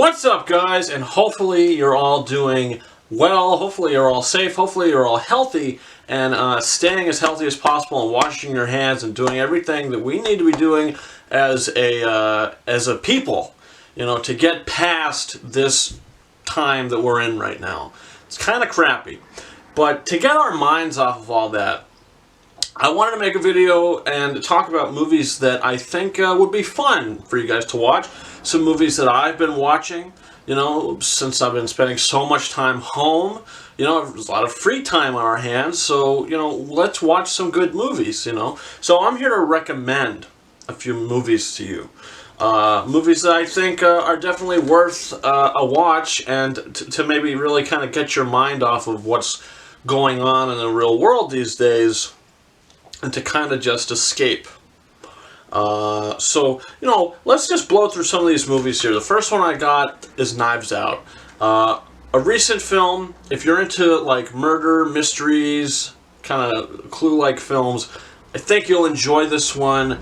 What's up, guys? And hopefully you're all doing well. Hopefully you're all safe. Hopefully you're all healthy and staying as healthy as possible and washing your hands and doing everything that we need to be doing as a people, you know, to get past this time that we're in right now. It's kind of crappy. But to get our minds off of all that, I wanted to make a video and talk about movies that I think would be fun for you guys to watch. Some movies that I've been watching, you know, since I've been spending so much time home. You know, there's a lot of free time on our hands, so, you know, let's watch some good movies, you know. So I'm here to recommend a few movies to you. Movies that I think are definitely worth a watch and to maybe really kind of get your mind off of what's going on in the real world these days and to kind of just escape. So, you know, let's just blow through some of these movies here. The first one I got is Knives Out. A recent film. If you're into, like, murder, mysteries, kind of Clue-like films, I think you'll enjoy this one.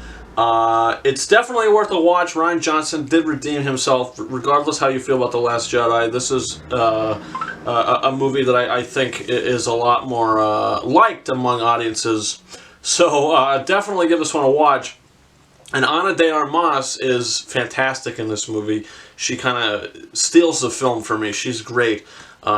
It's definitely worth a watch. Rian Johnson did redeem himself, regardless how you feel about The Last Jedi. This is a movie that I think is a lot more liked among audiences. So definitely give this one a watch. And Ana de Armas is fantastic in this movie. She kind of steals the film for me. She's great.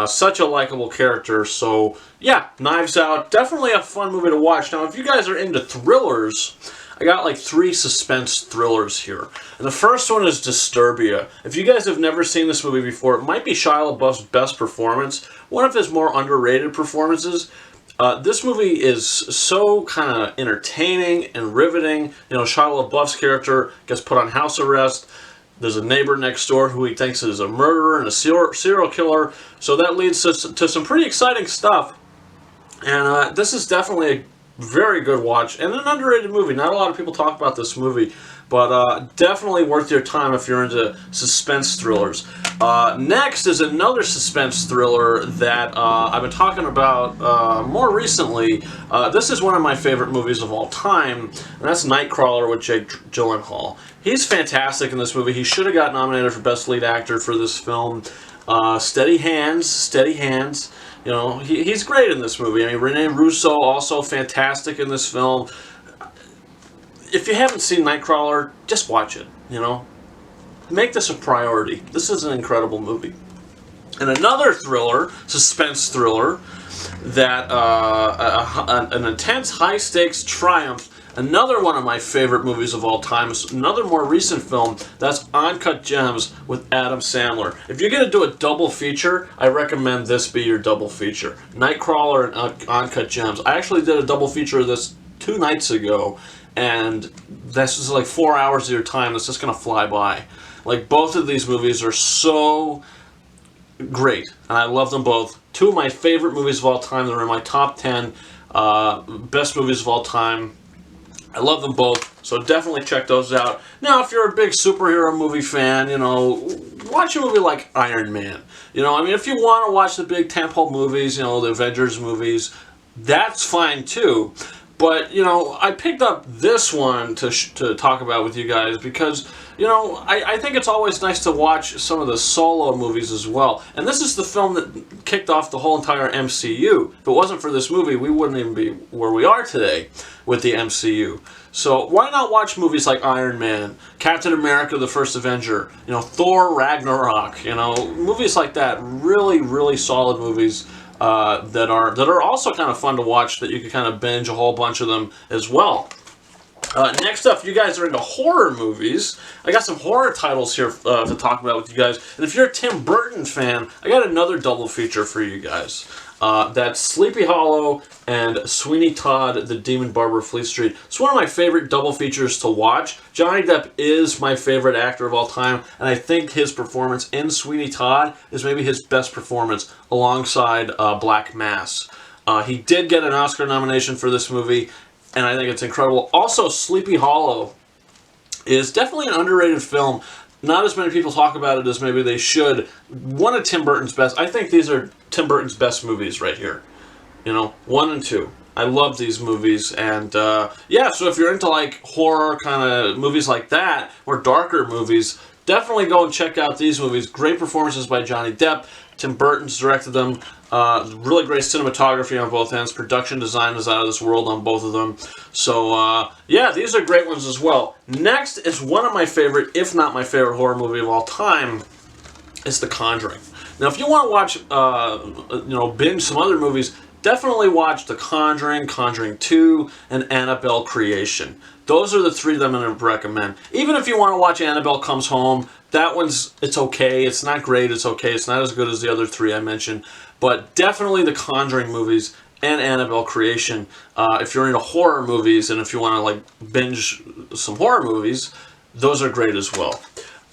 Such a likable character. So, yeah, Knives Out. Definitely a fun movie to watch. Now, if you guys are into thrillers, I got like 3 suspense thrillers here. And the first one is Disturbia. If you guys have never seen this movie before, it might be Shia LaBeouf's best performance. One of his more underrated performances. This movie is so kind of entertaining and riveting. You know, Shia LaBeouf's character gets put on house arrest. There's a neighbor next door who he thinks is a murderer and a serial killer. So that leads to some pretty exciting stuff. And this is definitely a very good watch and an underrated movie. Not a lot of people talk about this movie, but definitely worth your time if you're into suspense thrillers. Next is another suspense thriller that I've been talking about more recently. This is one of my favorite movies of all time, and that's Nightcrawler with Jake Gyllenhaal. He's fantastic in this movie. He should have got nominated for Best Lead Actor for this film. Steady hands, steady hands. You know, he's great in this movie. I mean, Rene Russo also fantastic in this film. If you haven't seen Nightcrawler, just watch it, you know. Make this a priority. This is an incredible movie. And another thriller, suspense thriller, that an intense high-stakes triumph. Another one of my favorite movies of all time is another more recent film. That's Uncut Gems with Adam Sandler. If you're going to do a double feature, I recommend this be your double feature. Nightcrawler and Uncut Gems. I actually did a double feature of this 2 nights ago, and this is like 4 hours of your time that's just going to fly by. Like, both of these movies are so great, and I love them both. 2 of my favorite movies of all time. They're in my top 10 best movies of all time. I love them both, so definitely check those out. Now, if you're a big superhero movie fan, you know, watch a movie like Iron Man. You know, I mean, if you want to watch the big tentpole movies, you know, the Avengers movies, that's fine too. But, you know, I picked up this one to talk about with you guys because, you know, I think it's always nice to watch some of the solo movies as well. And this is the film that kicked off the whole entire MCU. If it wasn't for this movie, we wouldn't even be where we are today with the MCU. So why not watch movies like Iron Man, Captain America, The First Avenger, you know, Thor, Ragnarok, you know, movies like that. Really, really solid movies. That are also kind of fun to watch, that you can kind of binge a whole bunch of them as well. Next up, you guys are into horror movies. I got some horror titles here to talk about with you guys. And if you're a Tim Burton fan, I got another double feature for you guys. That's Sleepy Hollow and Sweeney Todd, The Demon Barber of Fleet Street. It's one of my favorite double features to watch. Johnny Depp is my favorite actor of all time, and I think his performance in Sweeney Todd is maybe his best performance alongside Black Mass. He did get an Oscar nomination for this movie, and I think it's incredible. Also, Sleepy Hollow is definitely an underrated film. Not as many people talk about it as maybe they should. One of Tim Burton's best. I think these are Tim Burton's best movies right here. You know, 1 and 2. I love these movies. And, yeah, so if you're into, like, horror kind of movies like that, or darker movies, definitely go and check out these movies. Great performances by Johnny Depp. Tim Burton's directed them. Really great cinematography on both ends. Production design is out of this world on both of them. So, yeah, these are great ones as well. Next is one of my favorite, if not my favorite horror movie of all time. It's The Conjuring. Now, if you want to watch, binge some other movies, definitely watch The Conjuring, Conjuring 2, and Annabelle Creation. Those are the three that I'm going to recommend. Even if you want to watch Annabelle Comes Home, that one's, it's okay. It's not great. It's okay. It's not as good as the other three I mentioned. But definitely the Conjuring movies and Annabelle Creation. If you're into horror movies and if you want to like binge some horror movies, those are great as well.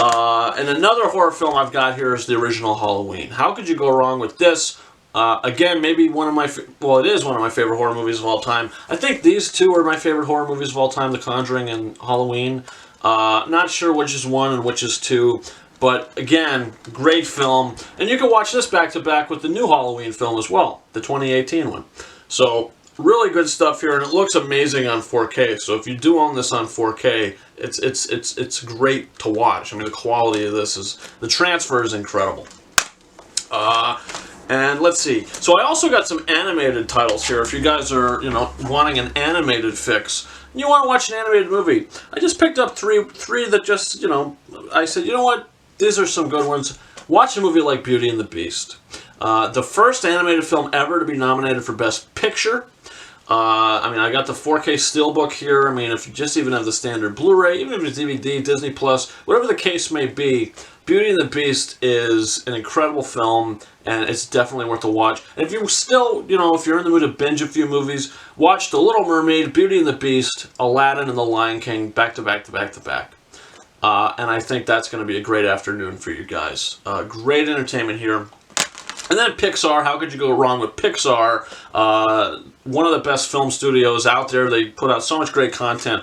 And another horror film I've got here is the original Halloween. How could you go wrong with this? Again, maybe one of my, well, it is one of my favorite horror movies of all time. I think these two are my favorite horror movies of all time, The Conjuring and Halloween. Not sure which is one and which is two, but again, great film. And you can watch this back to back with the new Halloween film as well, the 2018 one. So, really good stuff here, and it looks amazing on 4K. So if you do own this on 4K, it's great to watch. I mean, the quality of this is, the transfer is incredible. And let's see. So I also got some animated titles here. If you guys are, wanting an animated fix, and you want to watch an animated movie, I just picked up three that just, I said, you know what? These are some good ones. Watch a movie like Beauty and the Beast. The first animated film ever to be nominated for Best Picture. I got the 4K Steelbook here. I mean, if you just even have the standard Blu-ray, even if it's DVD, Disney Plus, whatever the case may be, Beauty and the Beast is an incredible film, and it's definitely worth a watch. And if you still, if you're in the mood to binge a few movies, watch The Little Mermaid, Beauty and the Beast, Aladdin, and The Lion King back to back to back to back. And I think that's going to be a great afternoon for you guys. Great entertainment here. And then Pixar, how could you go wrong with Pixar? One of the best film studios out there. They put out so much great content.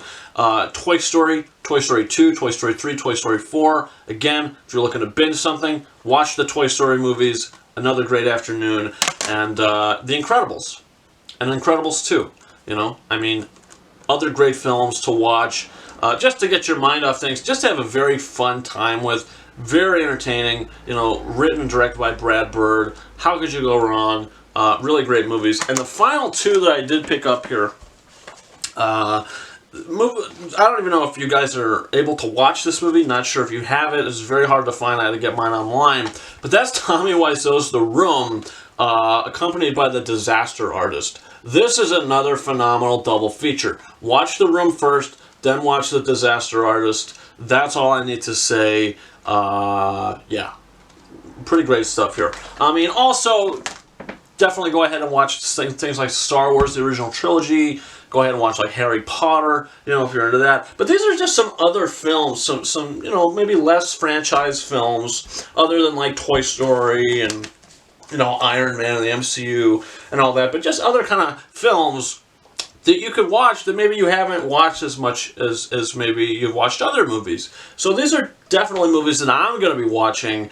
Toy Story, Toy Story 2, Toy Story 3, Toy Story 4. Again, if you're looking to binge something, watch the Toy Story movies. Another great afternoon. And The Incredibles. And Incredibles 2. Other great films to watch. Just to get your mind off things. Just to have a very fun time with. Very entertaining, written and directed by Brad Bird. How could you go wrong? Really great movies. And the final two that I did pick up here, I don't even know if you guys are able to watch this movie. Not sure if you have it. It's very hard to find. I had to get mine online. But that's Tommy Wiseau's The Room, accompanied by The Disaster Artist. This is another phenomenal double feature. Watch The Room first, then watch The Disaster Artist. That's all I need to say. Yeah, pretty great stuff here. Also, definitely go ahead and watch things like Star Wars, the original trilogy. Go ahead and watch like Harry Potter, if you're into that. But these are just some other films, some maybe less franchise films, other than like Toy Story and, Iron Man and the MCU and all that. But just other kind of films that you could watch that maybe you haven't watched as much as maybe you've watched other movies. So these are definitely movies that I'm going to be watching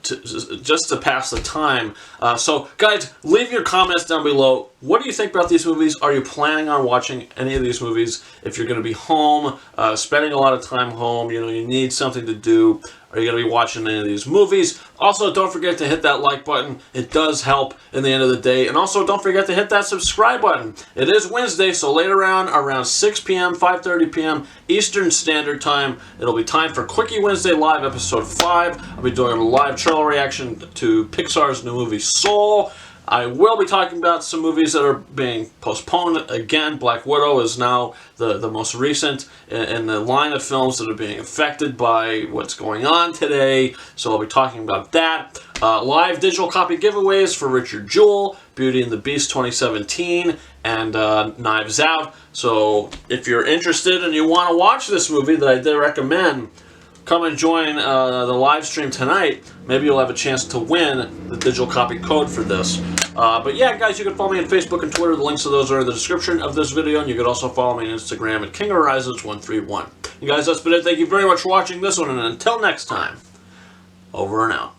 just to pass the time. So guys, leave your comments down below. What do you think about these movies? Are you planning on watching any of these movies? If you're going to be home, spending a lot of time home, you need something to do, are you going to be watching any of these movies? Also, don't forget to hit that like button. It does help in the end of the day. And also, don't forget to hit that subscribe button. It is Wednesday, so later on, around 6 p.m., 5:30 p.m. Eastern Standard Time, it'll be time for Quickie Wednesday Live, Episode 5. I'll be doing a live trailer reaction to Pixar's new movie, Soul. I will be talking about some movies that are being postponed. Again, Black Widow is now the most recent in the line of films that are being affected by what's going on today. So I'll be talking about that. Live digital copy giveaways for Richard Jewell, Beauty and the Beast 2017, and Knives Out. So if you're interested and you want to watch this movie that I did recommend, come and join the live stream tonight. Maybe you'll have a chance to win the digital copy code for this. But yeah, guys, you can follow me on Facebook and Twitter. The links to those are in the description of this video. And you can also follow me on Instagram at KingHorizons131. You guys, that's been it. Thank you very much for watching this one. And until next time, over and out.